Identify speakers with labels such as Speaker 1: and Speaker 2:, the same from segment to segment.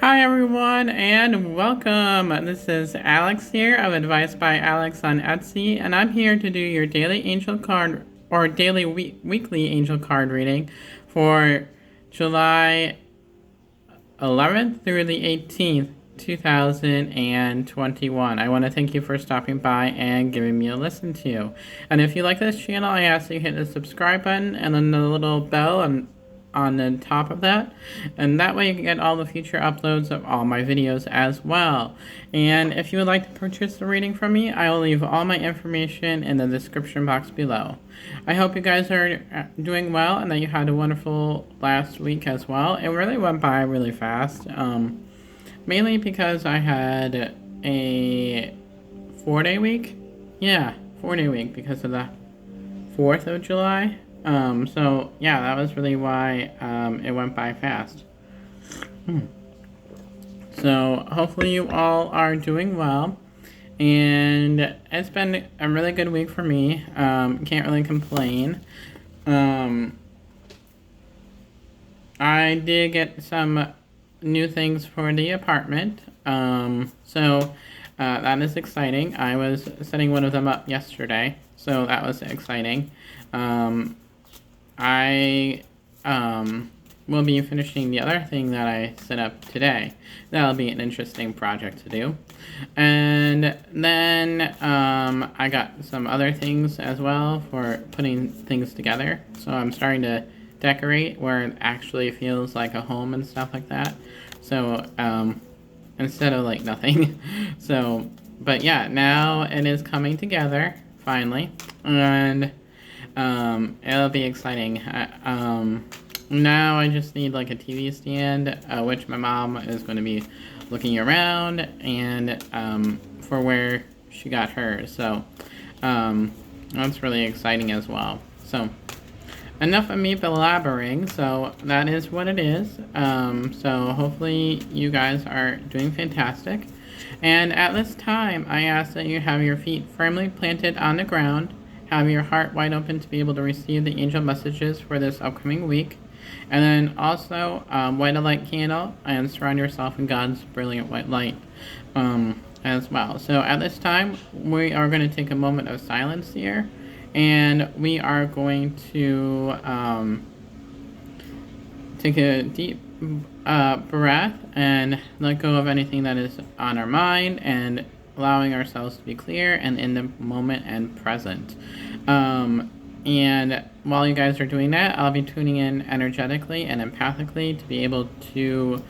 Speaker 1: Hi everyone and welcome. This is Alex here of Advice by Alex on Etsy, and I'm here to do your daily angel card or weekly angel card reading for July 11th through the 18th, 2021. I want to thank you for stopping by and giving me a listen to. And if you like this channel, I ask that you hit the subscribe button and then the little bell on the top of that, and that way you can get all the future uploads of all my videos as well. And if you would like to purchase a reading from me, I will leave all my information in the description box below. I hope you guys are doing well and that you had a wonderful last week as well. It really went by really fast, mainly because I had a 4-day week. Yeah, 4-day week because of the 4th of July. So yeah, that was really why it went by fast. So hopefully you all are doing well, and it's been a really good week for me. Can't really complain. I did get some new things for the apartment. So that is exciting. I was setting one of them up yesterday, so that was exciting. I will be finishing the other thing that I set up today. That'll be an interesting project to do. And then I got some other things as well for putting things together. So I'm starting to decorate where it actually feels like a home and stuff like that. So instead of like nothing. So, but yeah, now it is coming together finally. And it'll be exciting. Now I just need like a TV stand, which my mom is going to be looking around and for where she got hers. So that's really exciting as well. So enough of me blabbering. So that is what it is. So hopefully you guys are doing fantastic. And at this time, I ask that you have your feet firmly planted on the ground. Have your heart wide open to be able to receive the angel messages for this upcoming week. And then also light a light candle and surround yourself in God's brilliant white light as well. So at this time, we are going to take a moment of silence here. And we are going to take a deep breath and let go of anything that is on our mind and allowing ourselves to be clear and in the moment and present. And while you guys are doing that, I'll be tuning in energetically and empathically to be able to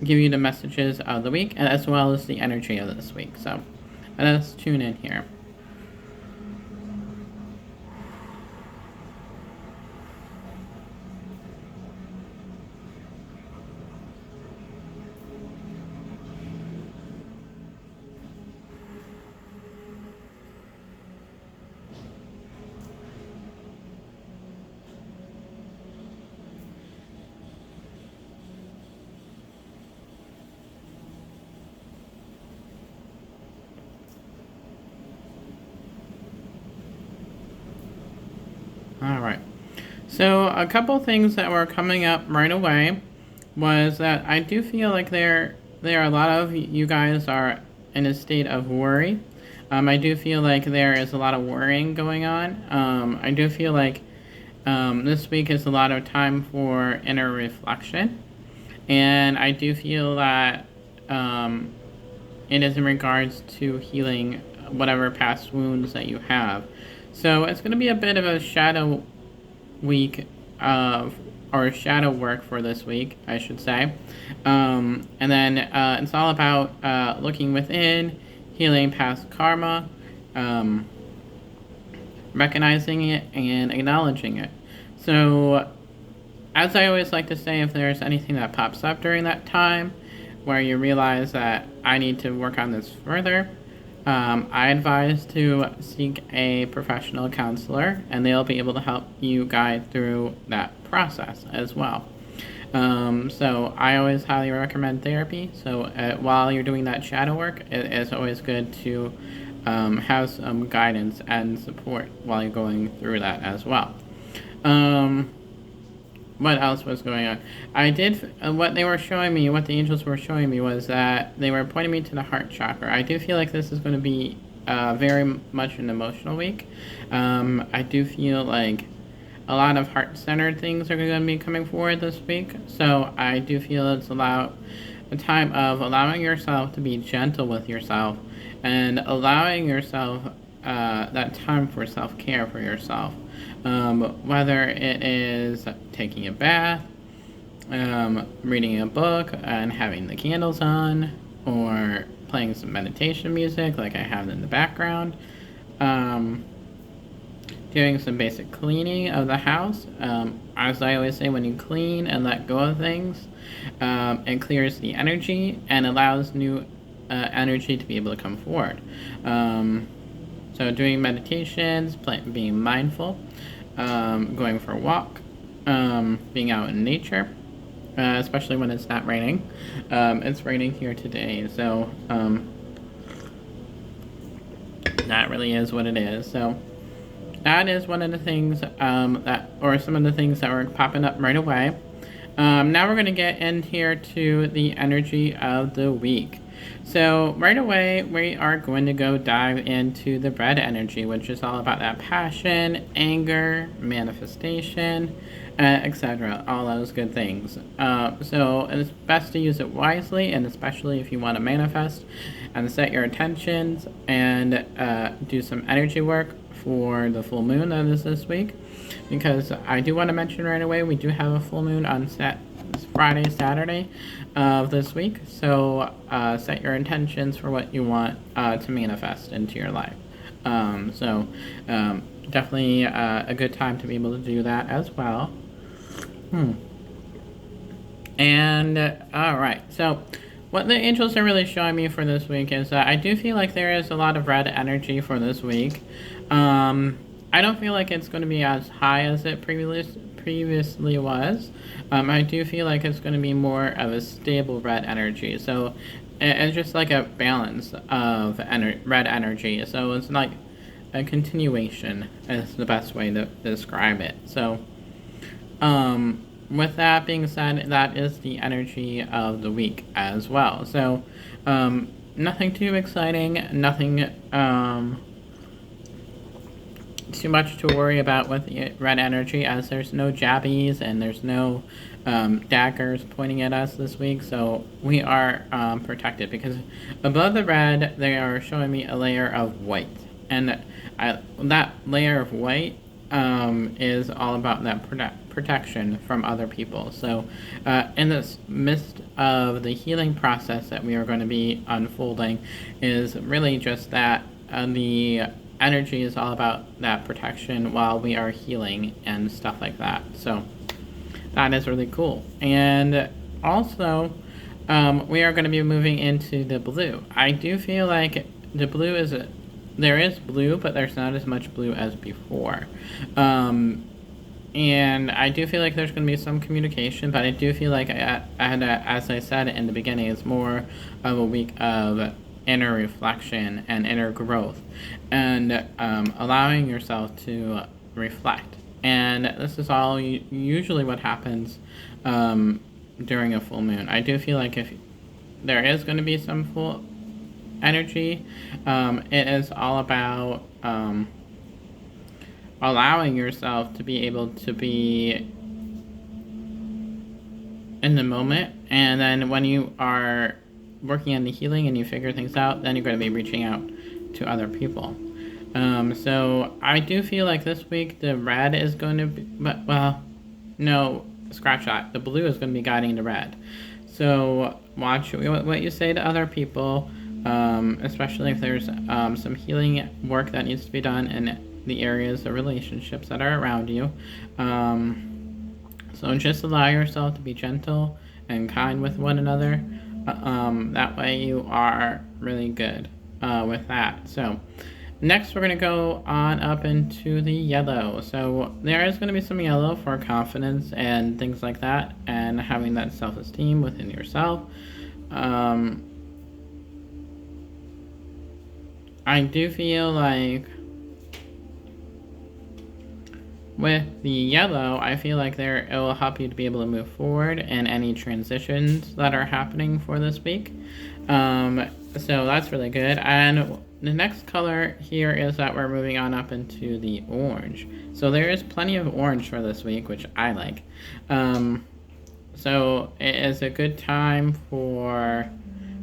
Speaker 1: give you the messages of the week as well as the energy of this week. So let's tune in here. All right. So a couple things that were coming up right away was that I do feel like there are a lot of you guys are in a state of worry. I do feel like there is a lot of worrying going on. I do feel like this week is a lot of time for inner reflection, and I do feel that it is in regards to healing whatever past wounds that you have. So it's going to be a bit of a shadow week or shadow work for this week, I should say. And then it's all about looking within, healing past karma, recognizing it, and acknowledging it. So as I always like to say, if there's anything that pops up during that time where you realize that I need to work on this further, I advise to seek a professional counselor, and they'll be able to help you guide through that process as well. So I always highly recommend therapy. So while you're doing that shadow work, it is always good to have some guidance and support while you're going through that as well. what else was going on? I did what they were showing me. What the angels were showing me was that they were pointing me to the heart chakra. I do feel like this is going to be very much an emotional week. I do feel like a lot of heart-centered things are going to be coming forward this week. So I do feel it's a time of allowing yourself to be gentle with yourself and allowing yourself that time for self-care for yourself. Whether it is taking a bath, reading a book and having the candles on, or playing some meditation music like I have in the background, doing some basic cleaning of the house. As I always say, when you clean and let go of things, it clears the energy and allows new energy to be able to come forward. So doing meditations, being mindful, going for a walk, being out in nature, especially when it's not raining. It's raining here today, so that really is what it is. So that is one of the things or some of the things that were popping up right away. Now we're going to get in here to the energy of the week. So right away, we are going to go dive into the red energy, which is all about that passion, anger, manifestation, etc. All those good things. So it's best to use it wisely, and especially if you want to manifest and set your intentions and do some energy work for the full moon that is this week. Because I do want to mention right away, we do have a full moon on Friday, Saturday of this week. So set your intentions for what you want to manifest into your life. Definitely a good time to be able to do that as well. And all right, so what the angels are really showing me for this week is that I do feel like there is a lot of red energy for this week. I don't feel like it's going to be as high as it previously was. I do feel like it's going to be more of a stable red energy. So it's just like a balance of red energy. So it's like a continuation is the best way to describe it. So with that being said, that is the energy of the week as well. So nothing too exciting, nothing too much to worry about with the red energy, as there's no jabbies and there's no daggers pointing at us this week, so we are protected, because above the red they are showing me a layer of white, and that layer of white is all about that protection from other people. So in this midst of the healing process that we are going to be unfolding is really just that the energy is all about that protection while we are healing and stuff like that. So that is really cool. And also we are going to be moving into the blue. I do feel like the blue is there is blue, but there's not as much blue as before. And I do feel like there's going to be some communication, but I do feel like, as I said in the beginning, it's more of a week of inner reflection and inner growth, and allowing yourself to reflect. And this is all usually what happens during a full moon. I do feel like if there is going to be some full energy, it is all about allowing yourself to be able to be in the moment, and then when you are working on the healing and you figure things out, then you're going to be reaching out to other people. So I do feel like this week the red is going to be, no, scratch that. The blue is going to be guiding the red. So watch what you say to other people, especially if there's some healing work that needs to be done in the areas of relationships that are around you. So just allow yourself to be gentle and kind with one another. That way you are really good with that. So next we're going to go on up into the yellow. So there is going to be some yellow for confidence and things like that, and having that self-esteem within yourself. I do feel like With the yellow, I feel like it will help you to be able to move forward in any transitions that are happening for this week. So that's really good. And the next color here is that we're moving on up into the orange. So there is plenty of orange for this week, which I like. So it is a good time for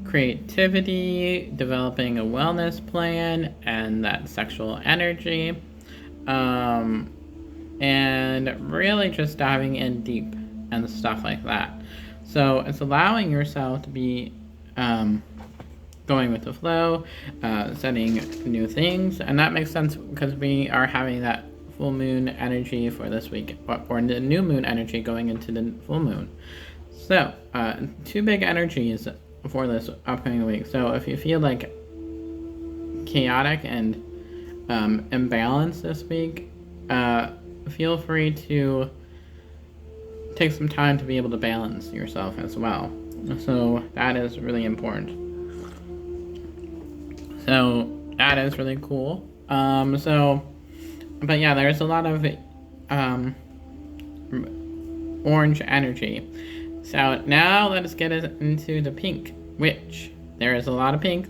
Speaker 1: creativity, developing a wellness plan, and that sexual energy. And really just diving in deep and stuff like that. So it's allowing yourself to be going with the flow, setting new things, and that makes sense because we are having that full moon energy for this week, or the new moon energy going into the full moon. So, two big energies for this upcoming week. So if you feel like chaotic and imbalanced this week, feel free to take some time to be able to balance yourself as well. So that is really important. So that is really cool. But yeah, there's a lot of orange energy. So now let us get into the pink, which there is a lot of pink.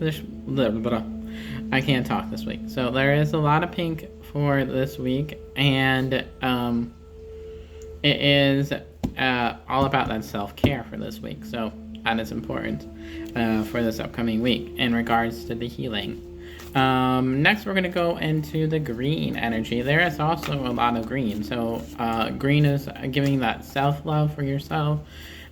Speaker 1: I can't talk this week. So there is a lot of pink for this week, and it is all about that self-care for this week. So that is important for this upcoming week in regards to the healing. Next, we're going to go into the green energy. There is also a lot of green. So green is giving that self-love for yourself.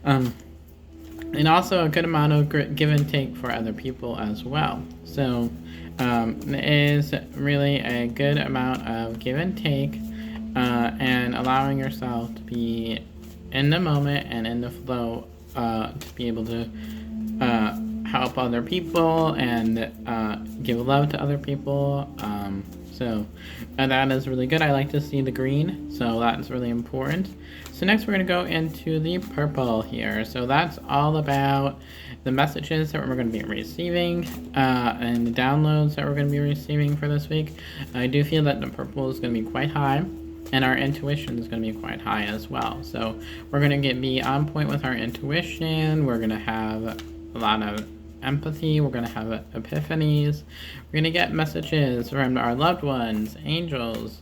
Speaker 1: And also a good amount of give and take for other people as well. So it is really a good amount of give and take and allowing yourself to be in the moment and in the flow to be able to help other people and give love to other people. So that is really good. I like to see the green, so that's really important. So next we're going to go into the purple here. So that's all about the messages that we're going to be receiving and the downloads that we're going to be receiving for this week. I do feel that the purple is going to be quite high, and our intuition is going to be quite high as well. So we're going to be on point with our intuition. We're going to have a lot of empathy. We're going to have epiphanies. We're going to get messages from our loved ones, angels,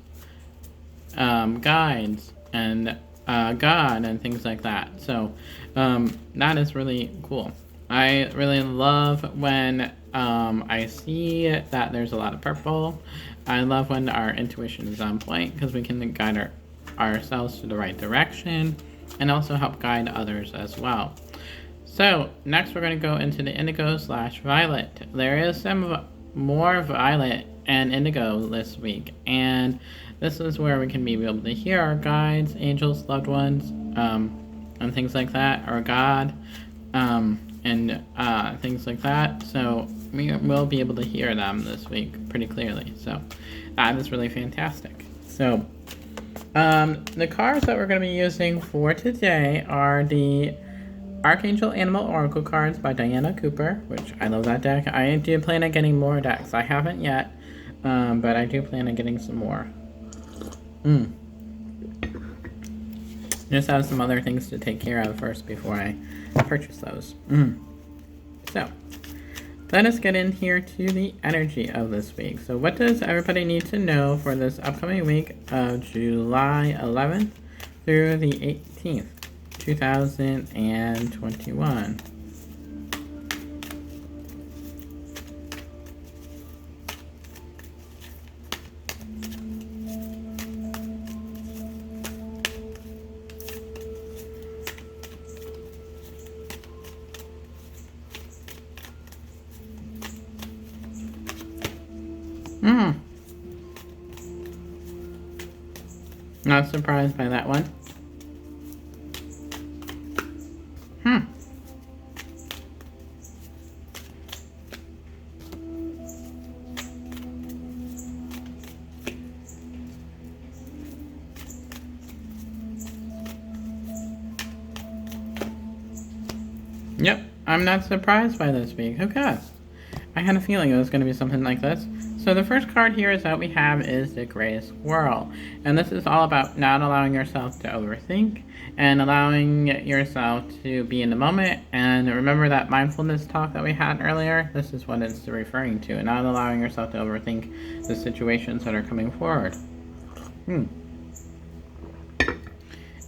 Speaker 1: guides, and God, and things like that. So that is really cool. I really love when I see that there's a lot of purple. I love when our intuition is on point because we can guide ourselves to the right direction and also help guide others as well. So next we're going to go into the indigo/violet. There is some more violet and indigo this week, and this is where we can be able to hear our guides, angels, loved ones, and things like that, or God, and things like that. So we will be able to hear them this week pretty clearly. So that is really fantastic. So the cards that we're going to be using for today are the Archangel Animal Oracle cards by Diana Cooper, which I love that deck. I do plan on getting more decks. I haven't yet, but I do plan on getting some more. Just have some other things to take care of first before I purchase those. So, let us get in here to the energy of this week. So what does everybody need to know for this upcoming week of July 11th through the 18th, 2021? Not surprised by that one. Yep, I'm not surprised by this week. Who guessed? I had a feeling it was going to be something like this. So the first card here is that we have is the Gray Squirrel. And this is all about not allowing yourself to overthink and allowing yourself to be in the moment. And remember that mindfulness talk that we had earlier? This is what it's referring to. Not allowing yourself to overthink the situations that are coming forward.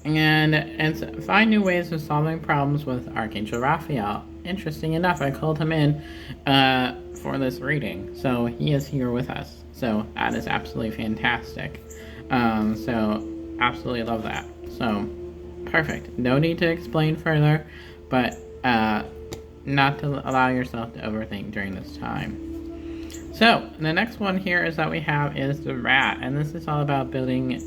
Speaker 1: And it's find new ways of solving problems with Archangel Raphael. Interesting enough, I called him in for this reading, so he is here with us. So that is absolutely fantastic. So absolutely love that. So perfect. No need to explain further, but not to allow yourself to overthink during this time. So the next one here is that we have is the Rat, and this is all about building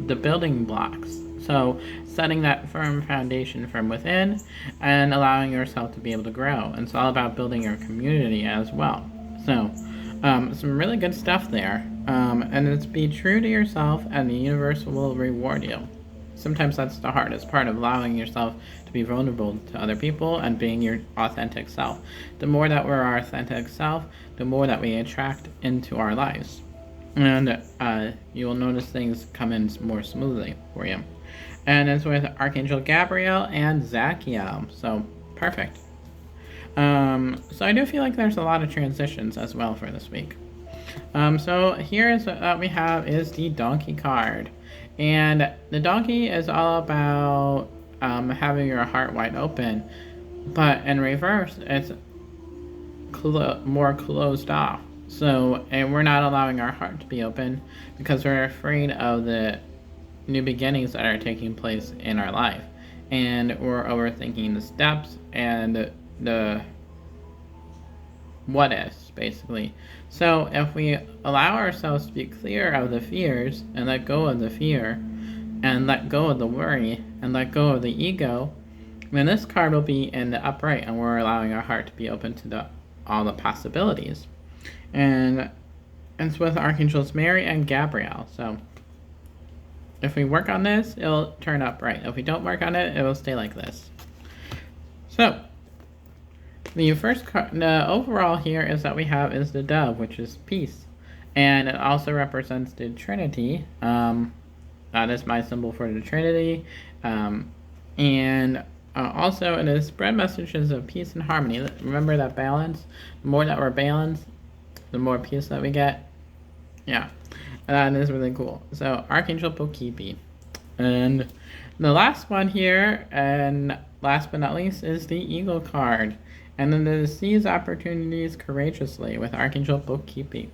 Speaker 1: the building blocks. So setting that firm foundation from within and allowing yourself to be able to grow. And it's all about building your community as well. So some really good stuff there. And it's be true to yourself and the universe will reward you. Sometimes that's the hardest part of allowing yourself to be vulnerable to other people and being your authentic self. The more that we're our authentic self, the more that we attract into our lives. And you will notice things come in more smoothly for you. And it's with Archangel Gabriel and Zachiel. So, perfect. So I do feel like there's a lot of transitions as well for this week. So here is what we have is the Donkey card. And the Donkey is all about having your heart wide open. But in reverse, it's more closed off. So, and we're not allowing our heart to be open because we're afraid of the new beginnings that are taking place in our life. And we're overthinking the steps and the what ifs, basically. So if we allow ourselves to be clear of the fears and let go of the fear and let go of the worry and let go of the ego, then this card will be in the upright and we're allowing our heart to be open to all the possibilities. And it's with Archangels Mary and Gabriel. So if we work on this, it'll turn up right. If we don't work on it, it will stay like this. So the first card, the overall here is that we have is the dove, which is peace. And it also represents the Trinity. That is my symbol for the Trinity. And also it is spread messages of peace and harmony. Remember that balance. The more that we're balanced, the more peace that we get. Yeah, that is really cool. So Archangel Pokipi. And the last one here, and last but not least, is the Eagle card. And then it is seize opportunities courageously with Archangel Pokipi.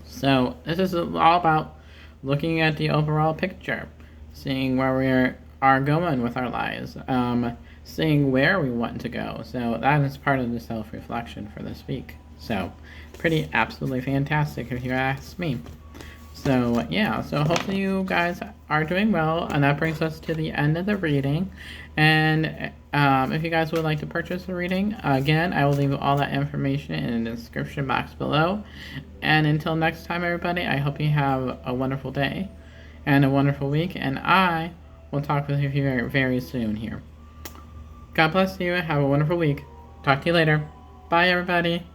Speaker 1: So this is all about looking at the overall picture, seeing where we are going with our lives, seeing where we want to go. So that is part of the self-reflection for this week. So pretty absolutely fantastic if you ask me. So yeah, so hopefully you guys are doing well, and that brings us to the end of the reading. And if you guys would like to purchase the reading, again, I will leave all that information in the description box below. And until next time, everybody, I hope you have a wonderful day and a wonderful week, and I will talk with you very, very soon here. God bless you. Have a wonderful week. Talk to you later. Bye, everybody.